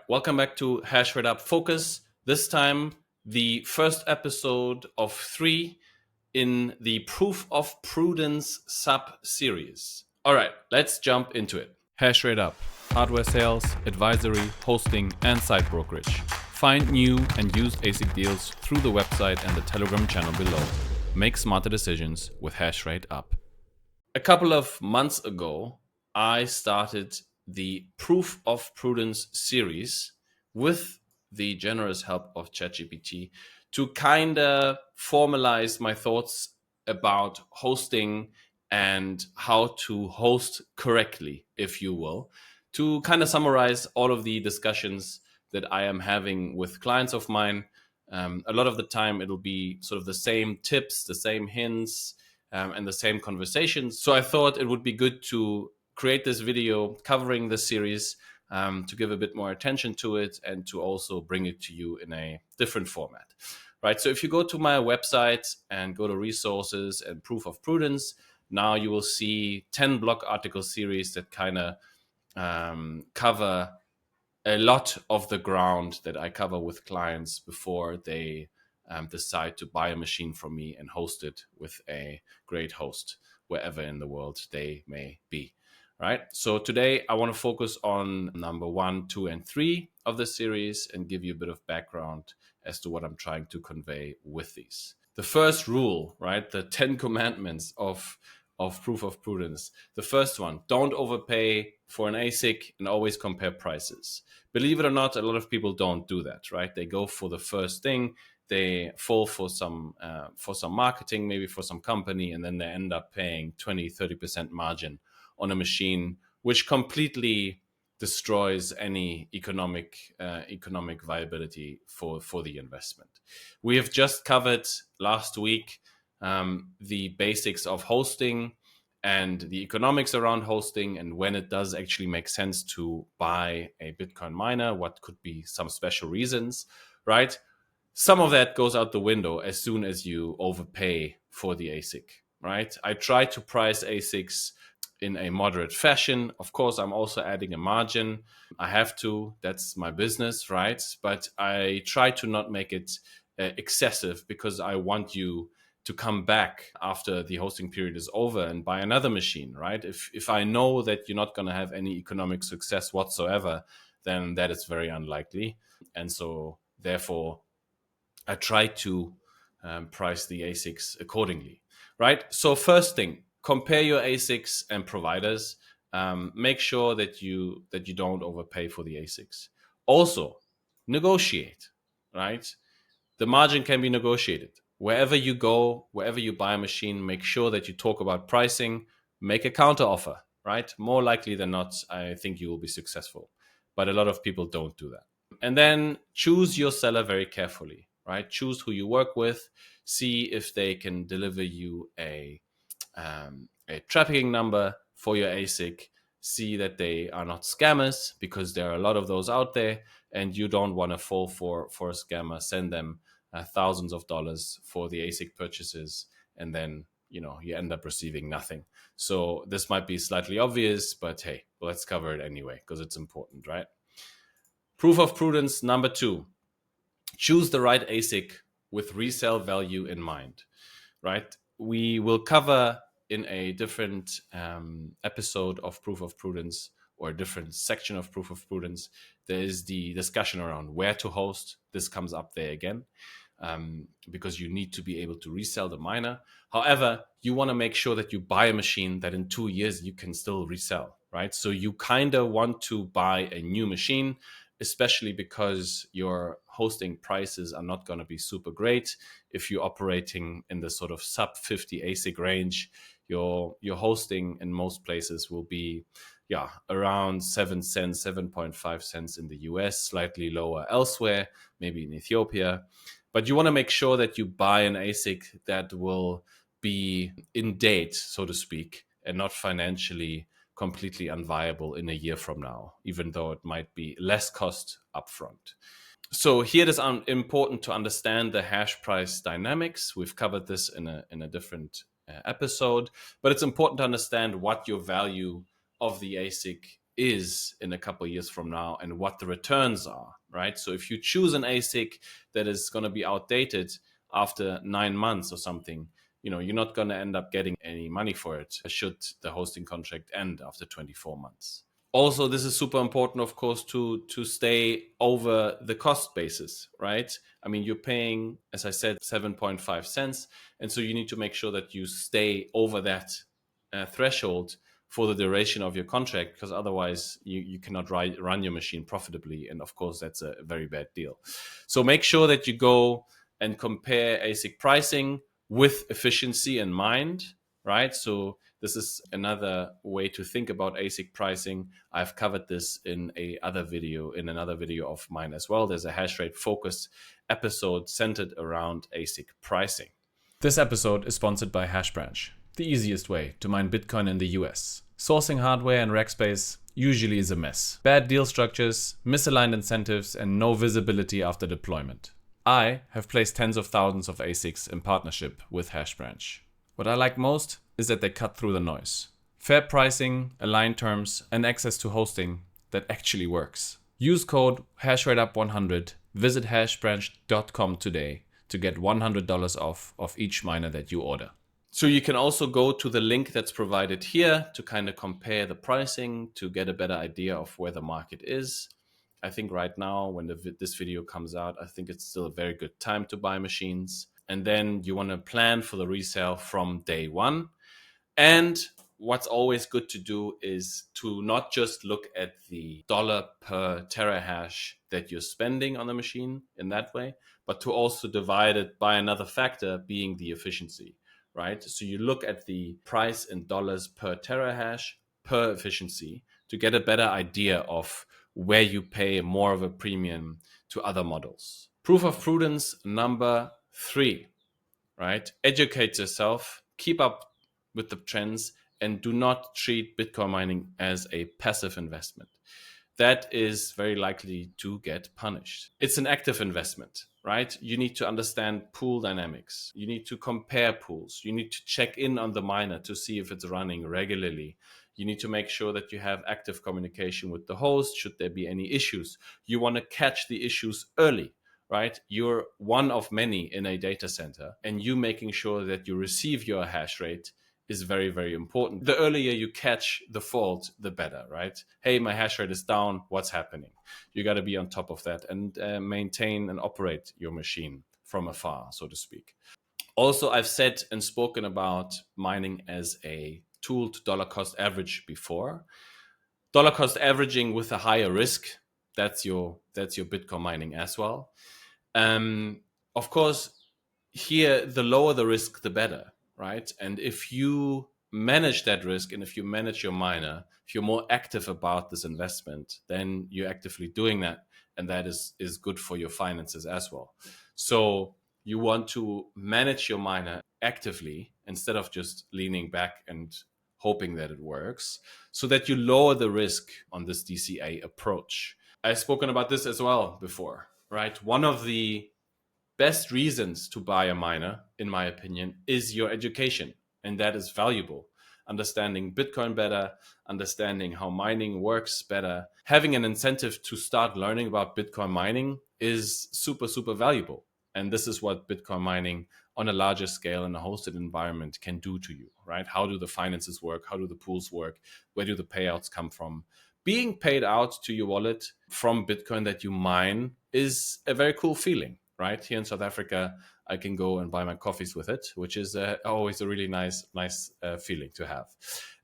welcome back to HashrateUp Focus. This time, the first episode of 3 in the Proof of Prudence sub-series. All right, let's jump into it. HashrateUp, hardware sales, advisory, hosting, and site brokerage. Find new and used ASIC deals through the website and the Telegram channel below. Make smarter decisions with HashrateUp. A couple of months ago, I started the Proof of Prudence series with the generous help of ChatGPT to kind of formalize my thoughts about hosting and how to host correctly, if you will, to kind of summarize all of the discussions that I am having with clients of mine. A lot of the time, it'll be sort of the same tips, the same hints, and the same conversations. So I thought it would be good to create this video covering this series to give a bit more attention to it and to also bring it to you in a different format. Right. So if you go to my website and go to resources and Proof of Prudence, now you will see 10 blog article series that kind of cover a lot of the ground that I cover with clients before they decide to buy a machine from me and host it with a great host wherever in the world they may be. Right. So today I want to focus on number 1, 2, and 3 of the series and give you a bit of background as to what I'm trying to convey with these. The first rule, right, the 10 commandments of Proof of Prudence. The first one, don't overpay for an ASIC and always compare prices. Believe it or not, a lot of people don't do that, right? They go for the first thing, they fall for some marketing, maybe for some company, and then they end up paying 20-30% margin on a machine, which completely destroys any economic viability for the investment. We have just covered last week the basics of hosting and the economics around hosting and when it does actually make sense to buy a Bitcoin miner, what could be some special reasons, right? Some of that goes out the window as soon as you overpay for the ASIC, right? I try to price ASICs in a moderate fashion. Of course, I'm also adding a margin. I have to, that's my business, right? But I try to not make it excessive because I want you to come back after the hosting period is over and buy another machine, right? If I know that you're not going to have any economic success whatsoever, then that is very unlikely. And so therefore, I try to price the ASICs accordingly, right? So first thing, compare your ASICs and providers. Make sure that you don't overpay for the ASICs. Also, negotiate, right? The margin can be negotiated. Wherever you go, wherever you buy a machine, make sure that you talk about pricing, make a counter offer, right? More likely than not, I think you will be successful. But a lot of people don't do that. And then choose your seller very carefully, right? Choose who you work with. See if they can deliver you a trafficking number for your ASIC. See that they are not scammers, because there are a lot of those out there, and you don't want to fall for a scammer. Send them thousands of dollars for the ASIC purchases, and then you end up receiving nothing. So this might be slightly obvious, but hey, let's cover it anyway because it's important, right? Proof of Prudence number 2: choose the right ASIC with resale value in mind, right? We will cover in a different episode of Proof of Prudence, or a different section of Proof of Prudence, there is the discussion around where to host. This comes up there again, because you need to be able to resell the miner. However, you want to make sure that you buy a machine that in 2 years you can still resell, right? So you kind of want to buy a new machine, especially because your hosting prices are not going to be super great. If you're operating in the sort of sub 50 ASIC range, your hosting in most places will be around 7 cents, 7.5 cents in the US, slightly lower elsewhere, maybe in Ethiopia. But you want to make sure that you buy an ASIC that will be in date, so to speak, and not financially completely unviable in a year from now, even though it might be less cost upfront. So here it is important to understand the hash price dynamics. We've covered this in a different episode, but it's important to understand what your value of the ASIC is in a couple of years from now and what the returns are, right? So if you choose an ASIC that is going to be outdated after 9 months or something, you're not going to end up getting any money for it should the hosting contract end after 24 months. Also, this is super important, of course, to stay over the cost basis, right? I mean, you're paying, as I said, 7.5 cents. And so you need to make sure that you stay over that threshold for the duration of your contract, because otherwise you cannot run your machine profitably. And of course, that's a very bad deal. So make sure that you go and compare ASIC pricing with efficiency in mind, right? So this is another way to think about ASIC pricing. I've covered this in another video of mine as well. There's a HashRate Focus episode centered around ASIC pricing. This episode is sponsored by HashBranch, the easiest way to mine Bitcoin in the US. Sourcing hardware and rack space usually is a mess. Bad deal structures, misaligned incentives, and no visibility after deployment. I have placed tens of thousands of ASICs in partnership with HashBranch. What I like most is that they cut through the noise. Fair pricing, aligned terms, and access to hosting that actually works. Use code HashrateUp100, visit hashbranch.com today to get $100 off of each miner that you order. So you can also go to the link that's provided here to kind of compare the pricing to get a better idea of where the market is. I think right now, when this video comes out, I think it's still a very good time to buy machines. And then you want to plan for the resale from day one. And what's always good to do is to not just look at the dollar per terahash that you're spending on the machine in that way, but to also divide it by another factor, being the efficiency, right? So you look at the price in dollars per terahash per efficiency to get a better idea of where you pay more of a premium to other models. Proof of prudence number 3, right? Educate yourself, keep up with the trends, and do not treat Bitcoin mining as a passive investment. That is very likely to get punished. It's an active investment, right? You need to understand pool dynamics. You need to compare pools. You need to check in on the miner to see if it's running regularly. You need to make sure that you have active communication with the host should there be any issues. You want to catch the issues early, right? You're one of many in a data center, and you making sure that you receive your hash rate is very, very important. The earlier you catch the fault, the better, right? Hey, my hash rate is down. What's happening? You got to be on top of that and maintain and operate your machine from afar, so to speak. Also, I've said and spoken about mining as a tool to dollar cost average before. Dollar cost averaging with a higher risk, that's your Bitcoin mining as well. Of course, here, the lower the risk, the better, right? And if you manage that risk and if you manage your miner, if you're more active about this investment, then you're actively doing that. And that is good for your finances as well. So you want to manage your miner actively instead of just leaning back and hoping that it works, so that you lower the risk on this DCA approach. I've spoken about this as well before, right? One of the best reasons to buy a miner, in my opinion, is your education. And that is valuable. Understanding Bitcoin better, understanding how mining works better, having an incentive to start learning about Bitcoin mining is super, super valuable. And this is what Bitcoin mining on a larger scale in a hosted environment can do to you, right? How do the finances work? How do the pools work? Where do the payouts come from? Being paid out to your wallet from Bitcoin that you mine is a very cool feeling. Right here in South Africa, I can go and buy my coffees with it, which is always a really nice feeling to have.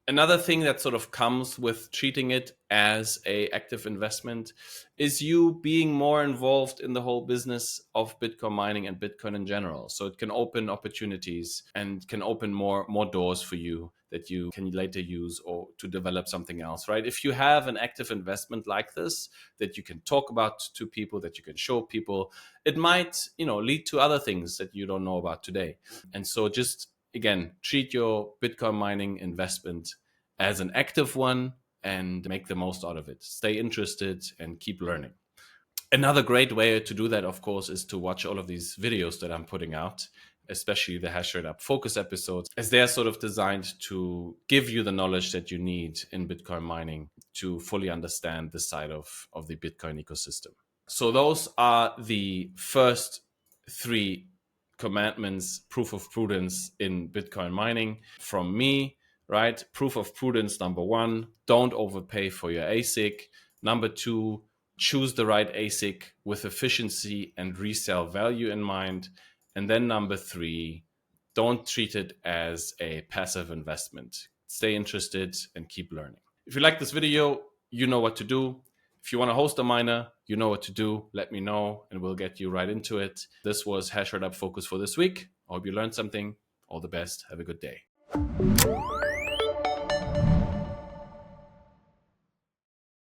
Another thing that sort of comes with treating it as an active investment is you being more involved in the whole business of Bitcoin mining and Bitcoin in general. So it can open opportunities and can open more doors for you that you can later use or to develop something else, right? If you have an active investment like this that you can talk about to people, that you can show people, it might, lead to other things that you don't know about today. And so just, again, treat your Bitcoin mining investment as an active one and make the most out of it. Stay interested and keep learning. Another great way to do that, of course, is to watch all of these videos that I'm putting out, especially the HashrateUp Focus episodes, as they are sort of designed to give you the knowledge that you need in Bitcoin mining to fully understand this side of the Bitcoin ecosystem. So those are the first 3 commandments, proof of prudence in Bitcoin mining from me, right? Proof of prudence, number 1, don't overpay for your ASIC. Number 2, choose the right ASIC with efficiency and resale value in mind. And then number 3, don't treat it as a passive investment. Stay interested and keep learning. If you like this video, you know what to do. If you want to host a miner, you know what to do. Let me know and we'll get you right into it. This was HashrateUp Focus for this week. I hope you learned something. All the best. Have a good day.